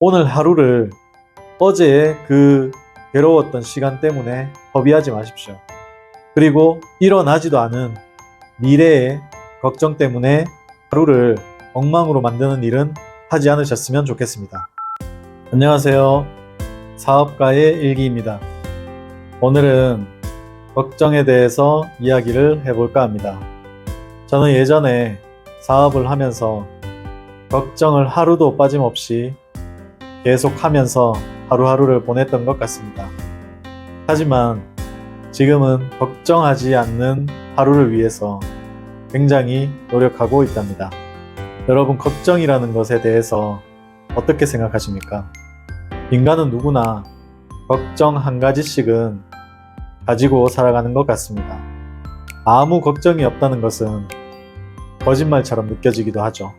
오늘 하루를 어제의 그 괴로웠던 시간 때문에 허비하지 마십시오. 그리고 일어나지도 않은 미래의 걱정 때문에 하루를 엉망으로 만드는 일은 하지 않으셨으면 좋겠습니다. 안녕하세요. 사업가의 일기입니다. 오늘은 걱정에 대해서 이야기를 해볼까 합니다. 저는 예전에 사업을 하면서 걱정을 하루도 빠짐없이 계속하면서 하루하루를 보냈던 것 같습니다. 하지만 지금은 걱정하지 않는 하루를 위해서 굉장히 노력하고 있답니다. 여러분, 걱정이라는 것에 대해서 어떻게 생각하십니까? 인간은 누구나 걱정 한 가지씩은 가지고 살아가는 것 같습니다. 아무 걱정이 없다는 것은 거짓말처럼 느껴지기도 하죠.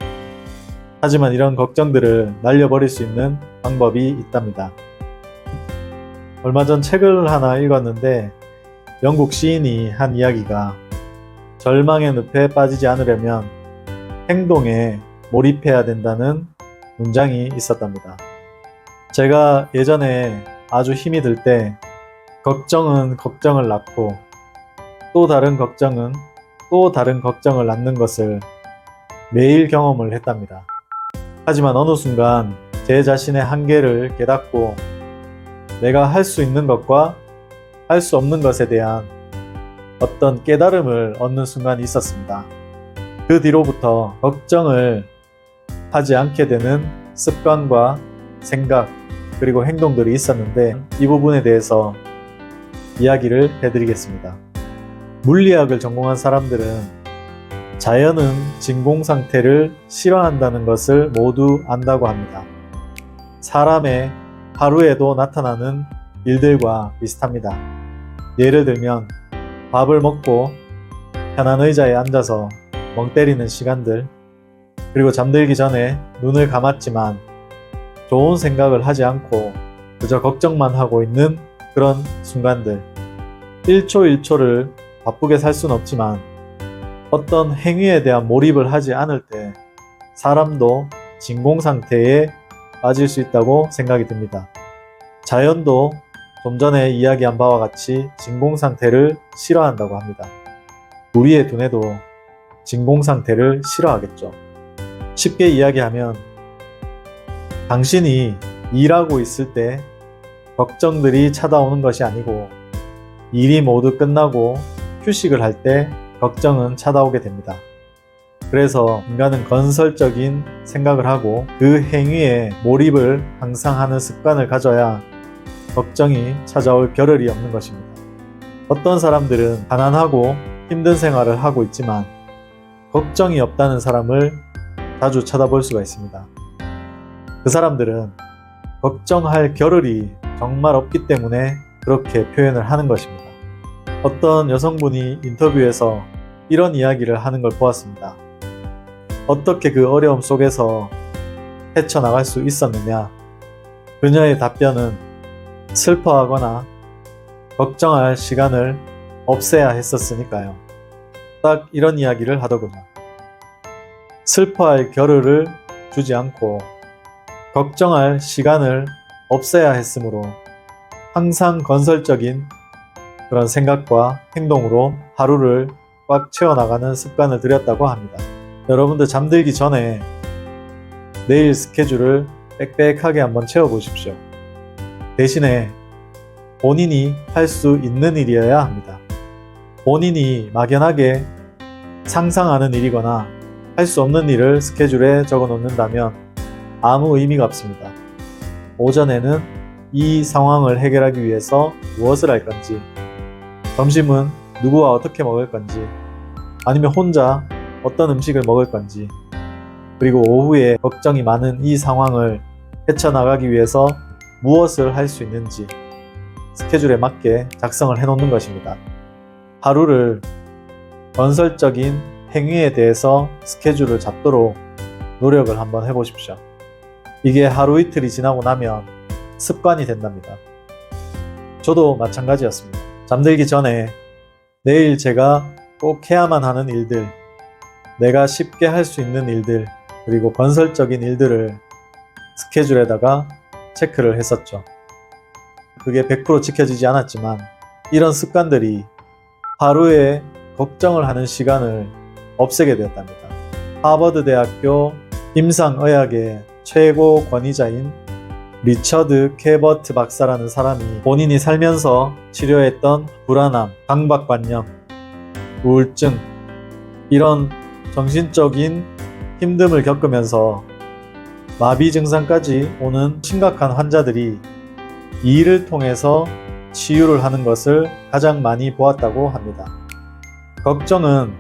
하지만 이런 걱정들을 날려버릴 수 있는 방법이 있답니다. 얼마 전 책을 하나 읽었는데 영국 시인이 한 이야기가 절망의 늪에 빠지지 않으려면 행동에 몰입해야 된다는 문장이 있었답니다. 제가 예전에 아주 힘이 들 때 걱정은 걱정을 낳고 또 다른 걱정은 또 다른 걱정을 낳는 것을 매일 경험을 했답니다. 하지만 어느 순간 제 자신의 한계를 깨닫고 내가 할 수 있는 것과 할 수 없는 것에 대한 어떤 깨달음을 얻는 순간이 있었습니다. 그 뒤로부터 걱정을 하지 않게 되는 습관과 생각 그리고 행동들이 있었는데 이 부분에 대해서 이야기를 해드리겠습니다. 물리학을 전공한 사람들은 자연은 진공 상태를 싫어한다는 것을 모두 안다고 합니다. 사람의 하루에도 나타나는 일들과 비슷합니다. 예를 들면 밥을 먹고 편한 의자에 앉아서 멍 때리는 시간들, 그리고 잠들기 전에 눈을 감았지만 좋은 생각을 하지 않고 그저 걱정만 하고 있는 그런 순간들. 1초 1초를 바쁘게 살 수는 없지만 어떤 행위에 대한 몰입을 하지 않을 때 사람도 진공 상태에 빠질 수 있다고 생각이 듭니다. 자연도 좀 전에 이야기한 바와 같이 진공 상태를 싫어한다고 합니다. 우리의 두뇌도 진공 상태를 싫어하겠죠. 쉽게 이야기하면 당신이 일하고 있을 때 걱정들이 찾아오는 것이 아니고 일이 모두 끝나고 휴식을 할 때 걱정은 찾아오게 됩니다. 그래서 인간은 건설적인 생각을 하고 그 행위에 몰입을 항상 하는 습관을 가져야 걱정이 찾아올 겨를이 없는 것입니다. 어떤 사람들은 가난하고 힘든 생활을 하고 있지만 걱정이 없다는 사람을 자주 쳐다볼 수가 있습니다. 그 사람들은 걱정할 겨를이 정말 없기 때문에 그렇게 표현을 하는 것입니다. 어떤 여성분이 인터뷰에서 이런 이야기를 하는 걸 보았습니다. 어떻게 그 어려움 속에서 헤쳐나갈 수 있었느냐? 그녀의 답변은 슬퍼하거나 걱정할 시간을 없애야 했었으니까요. 딱 이런 이야기를 하더군요. 슬퍼할 겨를을 주지 않고 걱정할 시간을 없애야 했으므로 항상 건설적인 그런 생각과 행동으로 하루를 꽉 채워나가는 습관을 들였다고 합니다. 여러분들 잠들기 전에 내일 스케줄을 빽빽하게 한번 채워보십시오. 대신에 본인이 할 수 있는 일이어야 합니다. 본인이 막연하게 상상하는 일이거나 할 수 없는 일을 스케줄에 적어 놓는다면 아무 의미가 없습니다. 오전에는 이 상황을 해결하기 위해서 무엇을 할 건지, 점심은 누구와 어떻게 먹을 건지, 아니면 혼자 어떤 음식을 먹을 건지, 그리고 오후에 걱정이 많은 이 상황을 헤쳐나가기 위해서 무엇을 할 수 있는지 스케줄에 맞게 작성을 해놓는 것입니다. 하루를 건설적인 행위에 대해서 스케줄을 잡도록 노력을 한번 해보십시오. 이게 하루 이틀이 지나고 나면 습관이 된답니다. 저도 마찬가지였습니다. 잠들기 전에 내일 제가 꼭 해야만 하는 일들, 내가 쉽게 할 수 있는 일들, 그리고 건설적인 일들을 스케줄에다가 체크를 했었죠. 그게 100% 지켜지지 않았지만 이런 습관들이 하루에 걱정을 하는 시간을 없애게 되었답니다. 하버드 대학교 임상의학의 최고 권위자인 리처드 캐버트 박사라는 사람이 본인이 살면서 치료했던 불안함, 강박관념, 우울증, 이런 정신적인 힘듦을 겪으면서 마비 증상까지 오는 심각한 환자들이 이 일을 통해서 치유를 하는 것을 가장 많이 보았다고 합니다. 걱정은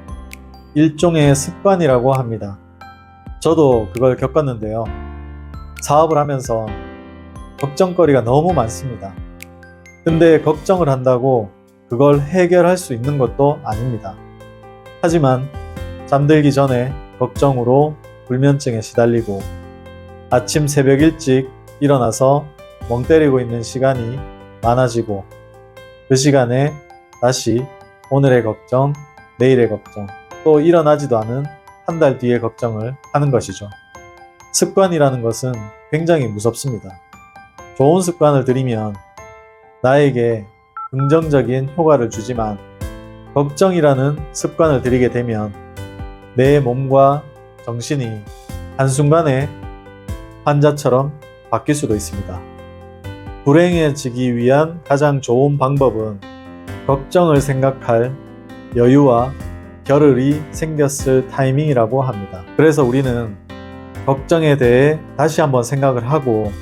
일종의 습관이라고 합니다. 저도 그걸 겪었는데요. 사업을 하면서 걱정거리가 너무 많습니다. 근데 걱정을 한다고 그걸 해결할 수 있는 것도 아닙니다. 하지만 잠들기 전에 걱정으로 불면증에 시달리고 아침 새벽 일찍 일어나서 멍 때리고 있는 시간이 많아지고 그 시간에 다시 오늘의 걱정, 내일의 걱정, 또 일어나지도 않은 한 달 뒤의 걱정을 하는 것이죠. 습관이라는 것은 굉장히 무섭습니다. 좋은 습관을 들이면 나에게 긍정적인 효과를 주지만 걱정이라는 습관을 들이게 되면 내 몸과 정신이 한순간에 환자처럼 바뀔 수도 있습니다. 불행해지기 위한 가장 좋은 방법은 걱정을 생각할 여유와 겨를이 생겼을 타이밍이라고 합니다. 그래서 우리는 걱정에 대해 다시 한번 생각을 하고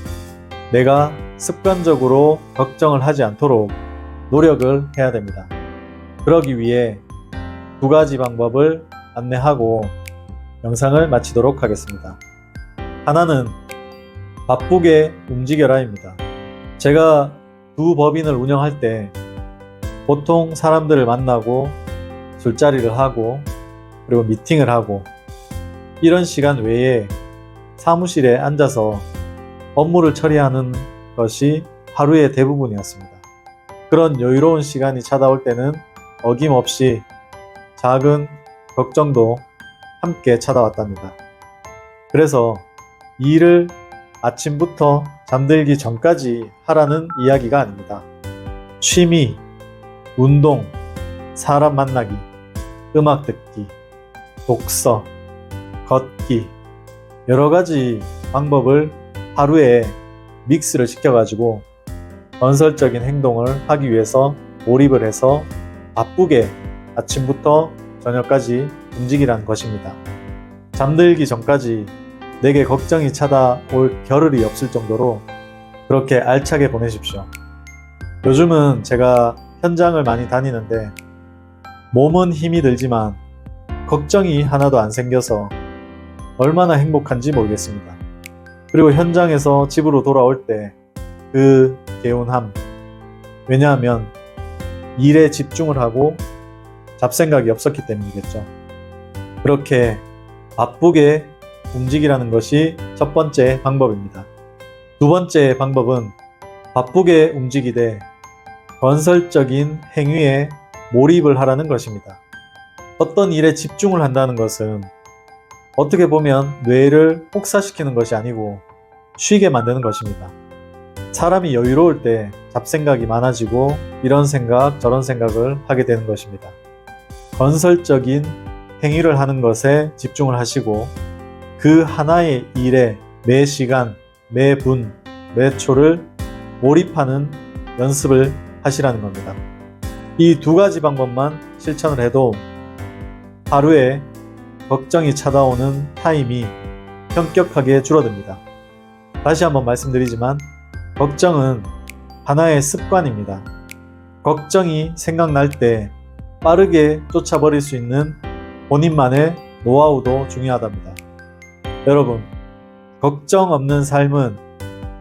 내가 습관적으로 걱정을 하지 않도록 노력을 해야 됩니다. 그러기 위해 두 가지 방법을 안내하고 영상을 마치도록 하겠습니다. 하나는 바쁘게 움직여라입니다. 제가 두 법인을 운영할 때 보통 사람들을 만나고 술자리를 하고 그리고 미팅을 하고 이런 시간 외에 사무실에 앉아서 업무를 처리하는 것이 하루의 대부분이었습니다. 그런 여유로운 시간이 찾아올 때는 어김없이 작은 걱정도 함께 찾아왔답니다. 그래서 이 일을 아침부터 잠들기 전까지 하라는 이야기가 아닙니다. 취미, 운동, 사람 만나기, 음악 듣기, 독서, 걷기, 여러 가지 방법을 하루에 믹스를 시켜가지고 건설적인 행동을 하기 위해서 몰입을 해서 바쁘게 아침부터 저녁까지 움직이라는 것입니다. 잠들기 전까지 내게 걱정이 찾아올 겨를이 없을 정도로 그렇게 알차게 보내십시오. 요즘은 제가 현장을 많이 다니는데 몸은 힘이 들지만 걱정이 하나도 안 생겨서 얼마나 행복한지 모르겠습니다. 그리고 현장에서 집으로 돌아올 때 그 개운함, 왜냐하면 일에 집중을 하고 잡생각이 없었기 때문이겠죠. 그렇게 바쁘게 움직이라는 것이 첫 번째 방법입니다. 두 번째 방법은 바쁘게 움직이되 건설적인 행위에 몰입을 하라는 것입니다. 어떤 일에 집중을 한다는 것은 어떻게 보면 뇌를 혹사시키는 것이 아니고 쉬게 만드는 것입니다. 사람이 여유로울 때 잡생각이 많아지고 이런 생각 저런 생각을 하게 되는 것입니다. 건설적인 행위를 하는 것에 집중을 하시고 그 하나의 일에 매 시간, 매 분, 매 초를 몰입하는 연습을 하시라는 겁니다. 이 두 가지 방법만 실천을 해도 하루에 걱정이 찾아오는 타임이 현격하게 줄어듭니다. 다시 한번 말씀드리지만 걱정은 하나의 습관입니다. 걱정이 생각날 때 빠르게 쫓아버릴 수 있는 본인만의 노하우도 중요하답니다. 여러분, 걱정 없는 삶은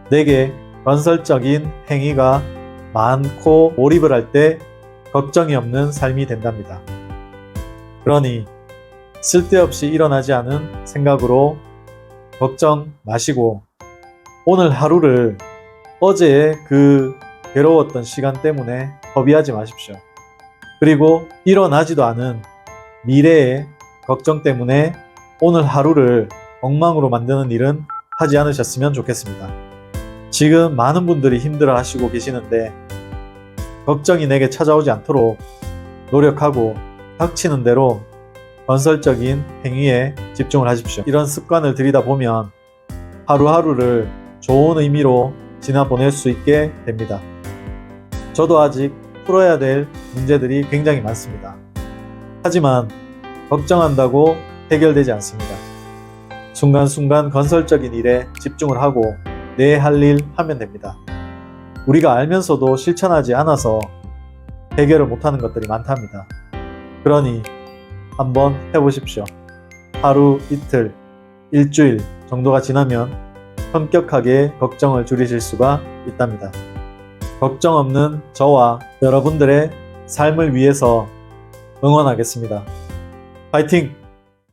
내게 건설적인 행위가 많고 몰입을 할 때 걱정이 없는 삶이 된답니다. 그러니 쓸데없이 일어나지 않은 생각으로 걱정 마시고 오늘 하루를 어제의 그 괴로웠던 시간 때문에 허비하지 마십시오. 그리고 일어나지도 않은 미래의 걱정 때문에 오늘 하루를 엉망으로 만드는 일은 하지 않으셨으면 좋겠습니다. 지금 많은 분들이 힘들어 하시고 계시는데 걱정이 내게 찾아오지 않도록 노력하고 닥치는 대로 건설적인 행위에 집중을 하십시오. 이런 습관을 들이다 보면 하루하루를 좋은 의미로 지나보낼 수 있게 됩니다. 저도 아직 풀어야 될 문제들이 굉장히 많습니다. 하지만 걱정한다고 해결되지 않습니다. 순간순간 건설적인 일에 집중을 하고 내 할 일 하면 됩니다. 우리가 알면서도 실천하지 않아서 해결을 못하는 것들이 많답니다. 그러니 한번 해보십시오. 하루, 이틀, 일주일 정도가 지나면 현격하게 걱정을 줄이실 수가 있답니다. 걱정 없는 저와 여러분들의 삶을 위해서 응원하겠습니다. 파이팅!